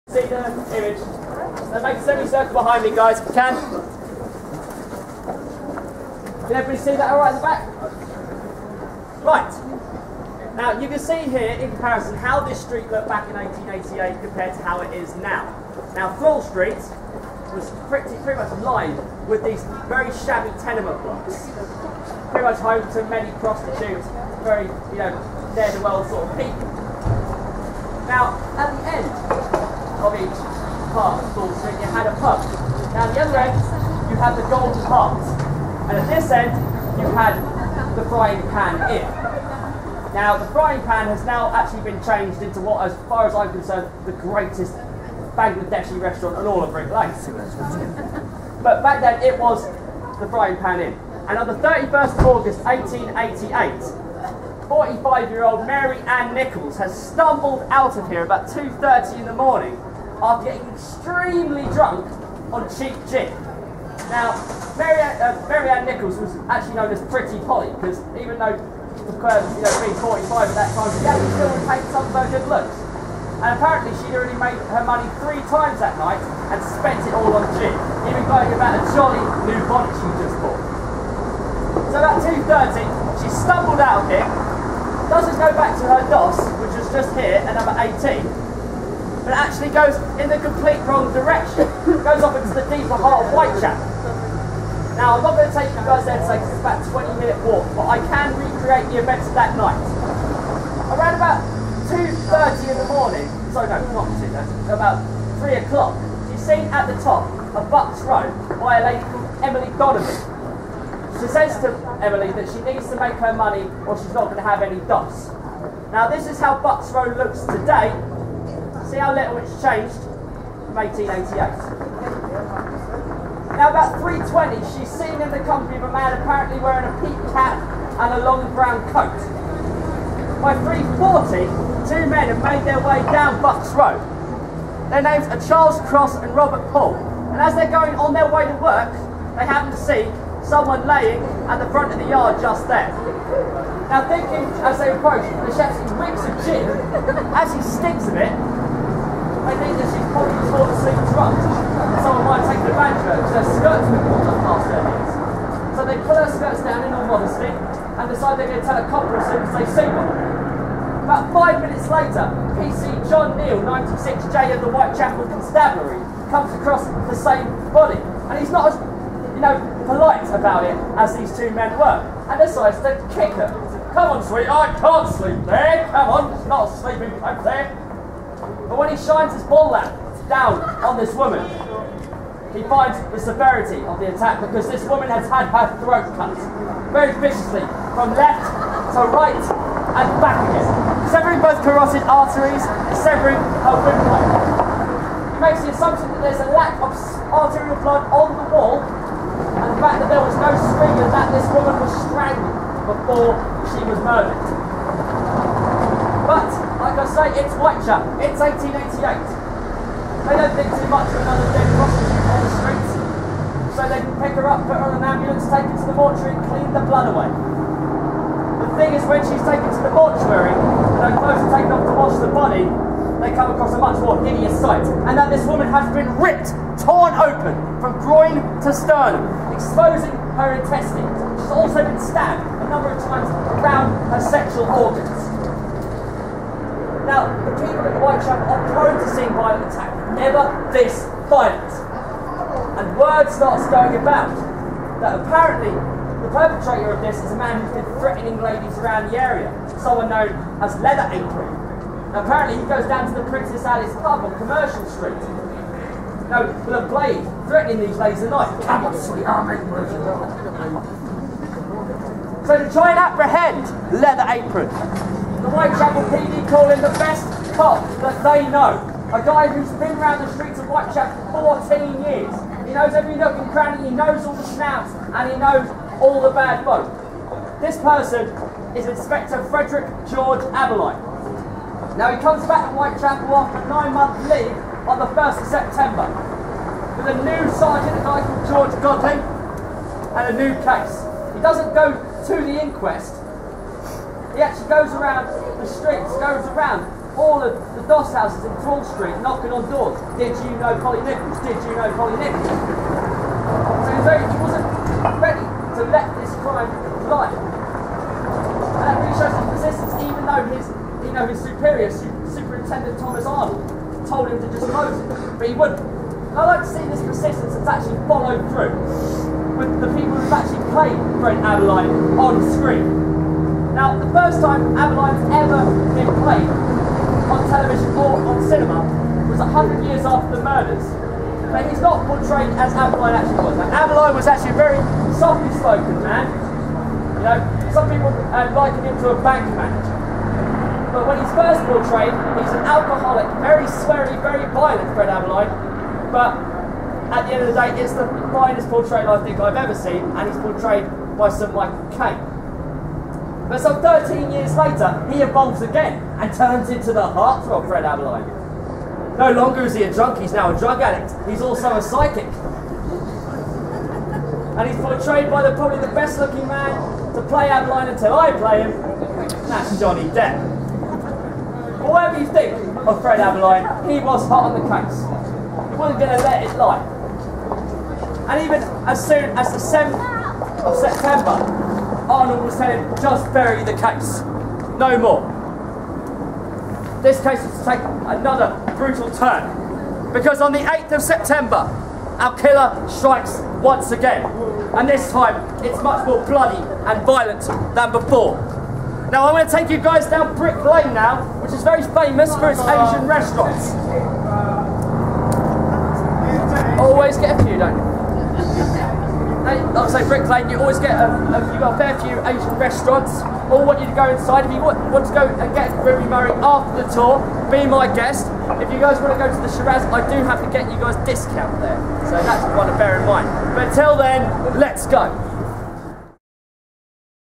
See the image? So make a semicircle behind me, guys, if you can. Can everybody see that alright at the back? Right. Now, you can see here, in comparison, how this street looked back in 1888 compared to how it is now. Now, Floor Street was pretty much lined with these very shabby tenement blocks. Pretty much home to many prostitutes, very, ne'er-do-well sort of people. Now, at the end of each part of Floor Street, you had a pub. Now, at the other end, you had the Golden Heart. And at this end, you had the Frying Pan Inn. Now, the Frying Pan has now actually been changed into what, as far as I'm concerned, the greatest Bangladeshi restaurant on all of Brick Lane. But back then, it was the Frying Pan Inn. And on the 31st of August, 1888, 45-year-old Mary Ann Nichols has stumbled out of here about 2:30 in the morning after getting extremely drunk on cheap gin. Now, Mary Ann Nichols was actually known as Pretty Polly, because even though being 45 at that time, she actually still retained some of her good looks. And apparently she'd already made her money 3 times that night and spent it all on gin, even going about a jolly new bonnet she just bought. So about 2:30, she stumbled out here, doesn't go back to her DOS, which was just here at number 18, but actually goes in the complete wrong direction. Goes off into the deeper heart of Whitechapel. Now, I'm not going to take you guys there today because it's about a 20-minute walk, but I can recreate the events of that night. Around about 2:30 in the morning, sorry no, not 2:30, about 3 o'clock, she's seen at the top of Bucks Road by a lady called Emily Donovan. She says to Emily that she needs to make her money or she's not going to have any DOS. Now, this is how Bucks Road looks today. See how little it's changed from 1888. Now, about 3:20, she's seen in the company of a man apparently wearing a peak cap and a long brown coat. By 3:40, 2 men have made their way down Bucks Road. Their names are Charles Cross and Robert Paul. And as they're going on their way to work, they happen to see someone laying at the front of the yard just there. Now, thinking as they approach, the chef whips of gin, as he stinks of it, they think that she's probably just fallen asleep drunk. Someone might take advantage of her because her skirts have been pulled up past her knees. So they pull her skirts down in all modesty and decide they're going to tell a couple as soon as they see one. About 5 minutes later, PC John Neal, 96J of the Whitechapel Constabulary, comes across the same body. And he's not as, polite about it as these 2 men were. And decides to kick her. Come on, sweetheart, I can't sleep there. Come on, it's not a sleeping place there. But when he shines his ball lamp down on this woman, he finds the severity of the attack because this woman has had her throat cut very viciously from left to right and back again, severing both carotid arteries, severing her windpipe. He makes the assumption that there's a lack of arterial blood on the wall and the fact that there was no scream and that this woman was strangled before she was murdered. But, like I say, it's Whitechapel. It's 1888. They don't think too much of another dead prostitute on the streets. So they can pick her up, put her on an ambulance, take her to the mortuary and clean the blood away. The thing is, when she's taken to the mortuary and her clothes are taken off to wash the body, they come across a much more hideous sight. And that this woman has been ripped, torn open from groin to sternum, exposing her intestines. She's also been stabbed a number of times around her sexual organs. Now, the people at the Whitechapel are prone to seeing violent attacks, never this violent. And word starts going about that apparently the perpetrator of this is a man who's been threatening ladies around the area, someone known as Leather Apron. Now, apparently he goes down to the Princess Alice pub on Commercial Street, with a blade, threatening these ladies at night. Come on, sweetheart, make words. So to try and apprehend Leather Apron, the Whitechapel PD call him the best cop that they know. A guy who's been around the streets of Whitechapel for 14 years. He knows every nook and cranny, he knows all the snouts, and he knows all the bad folk. This person is Inspector Frederick George Aberline. Now, he comes back to Whitechapel after a 9-month leave on the 1st of September with a new sergeant, a guy called George Godley, and a new case. He doesn't go to the inquest. He actually goes around the streets, goes around all of the DOS houses in Floor Street knocking on doors. Did you know Polly Nichols? Did you know Polly Nichols? So he wasn't ready to let this crime lie. And that really shows his persistence, even though his superior, Superintendent Thomas Arnold, told him to just close it, but he wouldn't. And I like to see this persistence that's actually followed through with the people who've actually played Fred Aberline on screen. Now, the first time Aberline's ever been played on television or on cinema was 100 years after the murders. But he's not portrayed as Aberline actually was. Now, Aberline was actually a very softly spoken man. You know, some people liken him to a bank manager. But when he's first portrayed, he's an alcoholic, very sweary, very violent Fred Aberline. But at the end of the day, it's the finest portrayal I think I've ever seen, and he's portrayed by Sir Michael Caine. But some 13 years later, he evolves again and turns into the heartthrob Fred Aberline. No longer is he a drunk, he's now a drug addict. He's also a psychic. And he's portrayed by probably the best looking man to play Aberline until I play him, and that's Johnny Depp. But whatever you think of Fred Aberline, he was hot on the case. He wasn't going to let it lie. And even as soon as the 7th of September, Arnold was telling him, just bury the case. No more. This case is to take another brutal turn. Because on the 8th of September, our killer strikes once again. And this time, it's much more bloody and violent than before. Now I'm going to take you guys down Brick Lane now, which is very famous for its Asian restaurants. Always get a few, don't you? Like I say, Brick Lane, you always get you've got a fair few Asian restaurants. All want you to go inside. If you want to go and get Ruby Murray after the tour, be my guest. If you guys want to go to the Shiraz, I do have to get you guys discount there. So that's one to bear in mind. But until then, let's go.